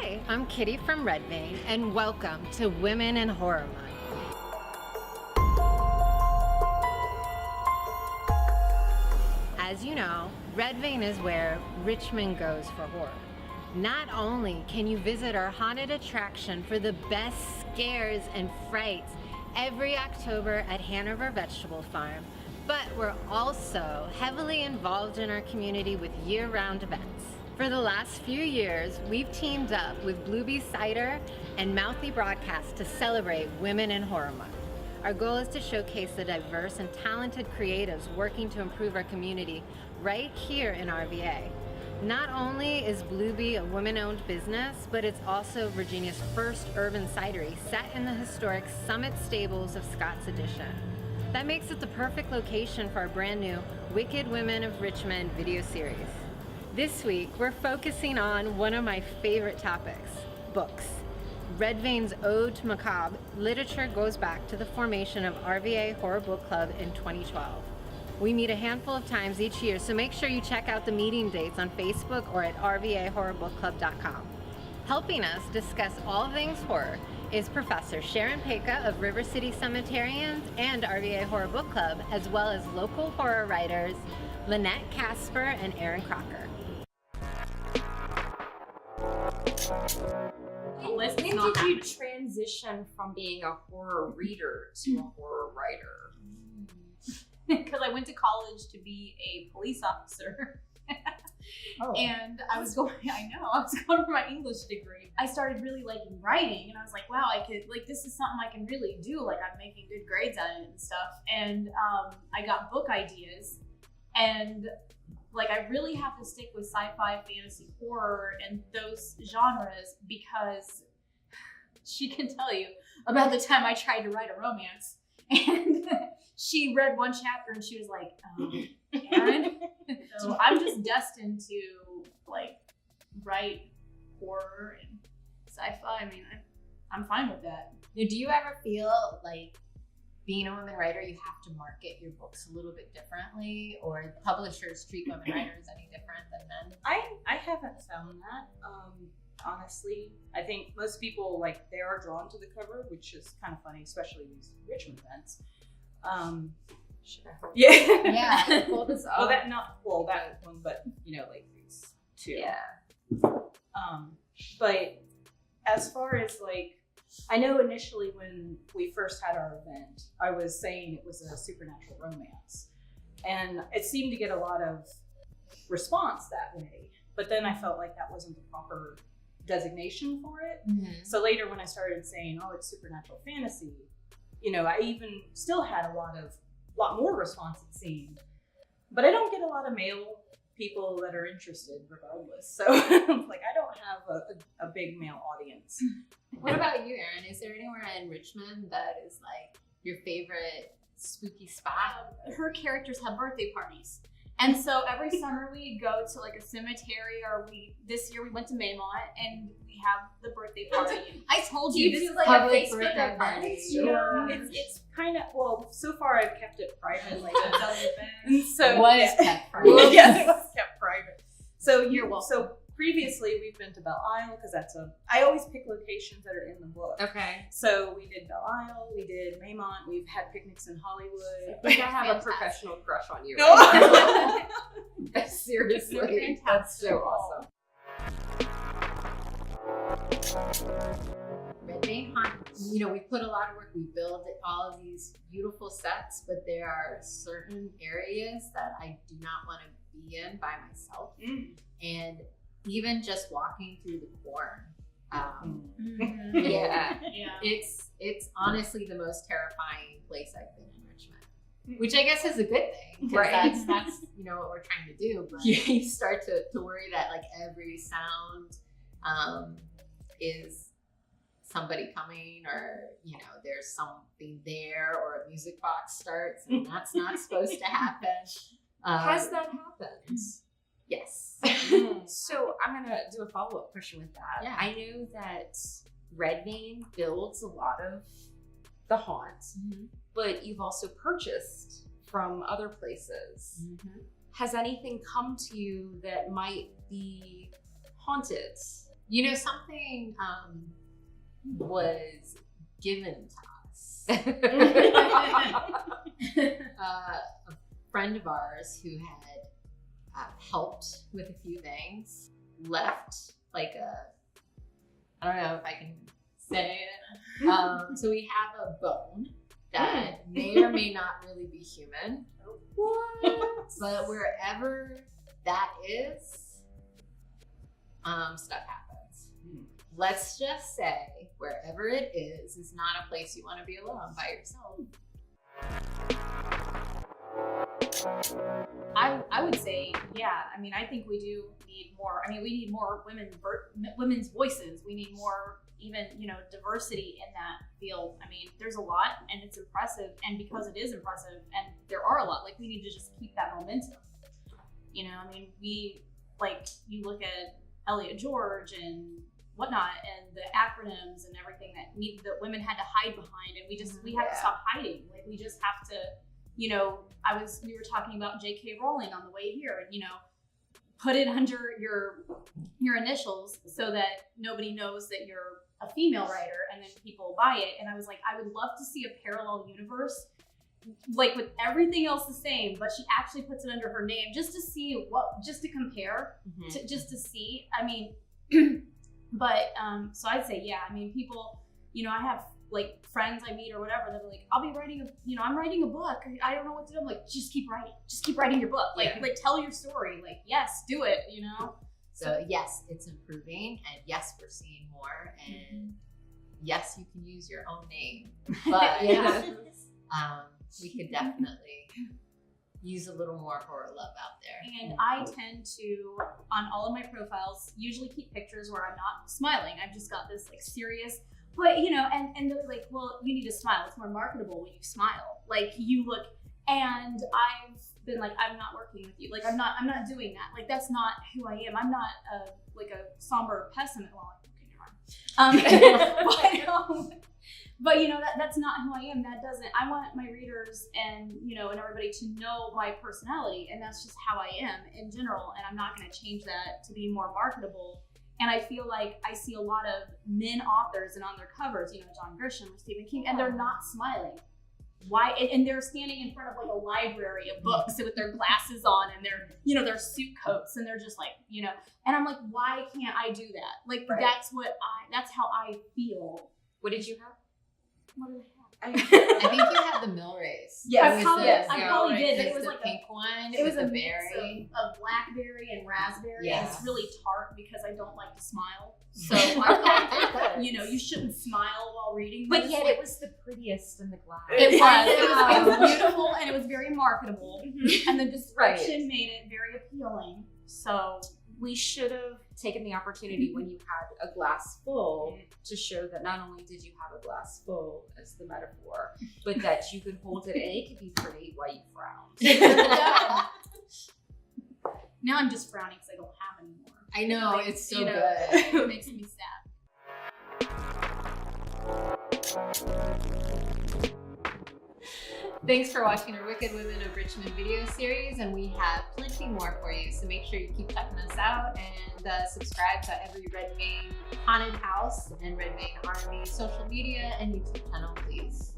Hi, I'm Kitty from Red Vein, and welcome to Women in Horror Month. As you know, Red Vein is where Richmond goes for horror. Not only can you visit our haunted attraction for the best scares and frights every October at Hanover Vegetable Farm, but we're also heavily involved in our community with year-round events. For the last few years, we've teamed up with Bee Cider and Mouthy Broadcast to celebrate Women in Horror Month. Our goal is to showcase the diverse and talented creatives working to improve our community right here in RVA. Not only is Bee a women-owned business, but it's also Virginia's first urban cidery set in the historic Summit Stables of Scott's Addition. That makes it the perfect location for our brand new Wicked Women of Richmond video series. This week, we're focusing on one of my favorite topics, books. Red Vein's Ode to Macabre literature goes back to the formation of RVA Horror Book Club in 2012. We meet a handful of times each year, so make sure you check out the meeting dates on Facebook or at rvahorrorbookclub.com. Helping us discuss all things horror is Professor Sharon of River City Cemetarians and RVA Horror Book Club, as well as local horror writers Linette, Kasper, and Erin Crocker. When did you transition from being a horror reader to a horror writer? Because I went to college to be a police officer. And I was going for my English degree. I started really liking writing, and I was like, wow, this is something I can really do. Like, I'm making good grades at it and stuff. And I got book ideas, and like, I really have to stick with sci-fi, fantasy, horror, and those genres because she can tell you about the time I tried to write a romance. And she read one chapter and she was like, Erin? So I'm just destined to, like, write horror and sci-fi. I mean, I'm fine with that. Now, do you ever feel like being a women writer, you have to market your books a little bit differently, or publishers treat women writers any different than men? I haven't found that. Honestly, I think most people, like, they are drawn to the cover, which is kind of funny, especially these Richmond events. Should I hold Yeah. Yeah, hold this up. That one, but like these two. Yeah. But as far as, like, I know initially when we first had our event, I was saying it was a supernatural romance, and it seemed to get a lot of response that way. But then I felt like that wasn't the proper designation for it. Mm-hmm. So later when I started saying, oh, it's supernatural fantasy, I even still had a lot more response, it seemed. But I don't get a lot of male people that are interested regardless. So like, I don't have a big male audience. What about you, Erin? Is there anywhere in Richmond that is like your favorite spooky spot? Her characters have birthday parties. And so every summer we go to, like, a cemetery, or this year we went to Maymont and we have the birthday party. I told you, this is like a Facebook event. Yeah, it's kind of, so far I've kept it private, like a dozen events. So kept private. Yes, it was kept private. So so previously we've been to Belle Isle, because I always pick locations that are in the book. Okay. So we did Belle Isle, we did Maymont, we've had picnics in Hollywood. I think I have a professional crush on you. No. Right now. Seriously, that's so awesome. Red Vein Haunt, we put a lot of work, we build all of these beautiful sets, but there are certain areas that I do not want to be in by myself. And even just walking through the corn, yeah, it's honestly the most terrifying place I've been in Richmond, which I guess is a good thing, right? That's what we're trying to do. But you start to worry that, like, every sound is somebody coming, or there's something there, or a music box starts, and that's not supposed to happen. Has that happened? Yes. So I'm going to do a follow-up question with that. Yeah. I know that Red Vein builds a lot of the haunts, but you've also purchased from other places. Has anything come to you that might be haunted You know, something was given to us. A friend of ours who had helped with a few things left like I don't know if I can say it. So we have a bone that may or may not really be human. What? But wherever that is, stuff happens. Let's just say wherever it is not a place you want to be alone by yourself. I would say, yeah. I mean, I think we do need more. I mean, we need more women's voices. We need more, even, you know, diversity in that field. I mean, there's a lot, and it's impressive. And because it is impressive, and there are a lot, like, we need to just keep that momentum. You know, I mean, you look at Elliot George and whatnot, and the acronyms and everything that women had to hide behind, and we have to stop hiding. Like, we just have to, you know, we were talking about J.K. Rowling on the way here, and, you know, put it under your initials so that nobody knows that you're a female writer, and then people buy it. And I was like, I would love to see a parallel universe, like with everything else the same, but she actually puts it under her name just to see just to compare, just to see. I mean, but so I'd say, yeah. I mean, people, you know, I have like friends I meet or whatever, they're like, I'm writing a book. I don't know what to do. I'm like, just keep writing your book. Like tell your story. Like, yes, do it, you know? So yes, it's improving, and yes, we're seeing more, and yes, you can use your own name, but we could definitely use a little more horror love out there. And I tend to, on all of my profiles, usually keep pictures where I'm not smiling. I've just got this like serious, but you know, and they're like, well, you need to smile. It's more marketable when you smile. Like, you look, and I've been like, I'm not working with you. Like, I'm not doing that. Like, that's not who I am. I'm not a somber pessimist. Well, okay, you're fine. But you know, that's not who I am. That doesn't, I want my readers and, you know, and everybody to know my personality, and that's just how I am in general. And I'm not going to change that to be more marketable. And I feel like I see a lot of men authors, and on their covers, you know, John Grisham or Stephen King, and they're not smiling. Why? And they're standing in front of like a library of books with their glasses on and their, you know, their suit coats, and they're just like, you know, and I'm like, why can't I do that? Like, that's how I feel. What did you have? What did I have? I think you had the mill race. Yes, I probably did. It It was the like pink one. It was a berry of blackberry and raspberry. Yes. And it's really tart because I don't like to smile. So I thought, you know, you shouldn't smile while reading this. But yet it was the prettiest in the glass. It was beautiful, and it was very marketable. And the description made it very appealing. So we should have taken the opportunity when you had a glass full to show that not only did you have a glass full as the metaphor, but that you could hold it and it could be pretty while you frowned. Now I'm just frowning because I don't have any more. I know, Like, it's so you know, good. It makes me sad. Thanks for watching our Wicked Women of Richmond video series, and we have plenty more for you, so make sure you keep checking us out, and subscribe to every Red Vein Haunted House and Red Vein Army social media and YouTube channel, please.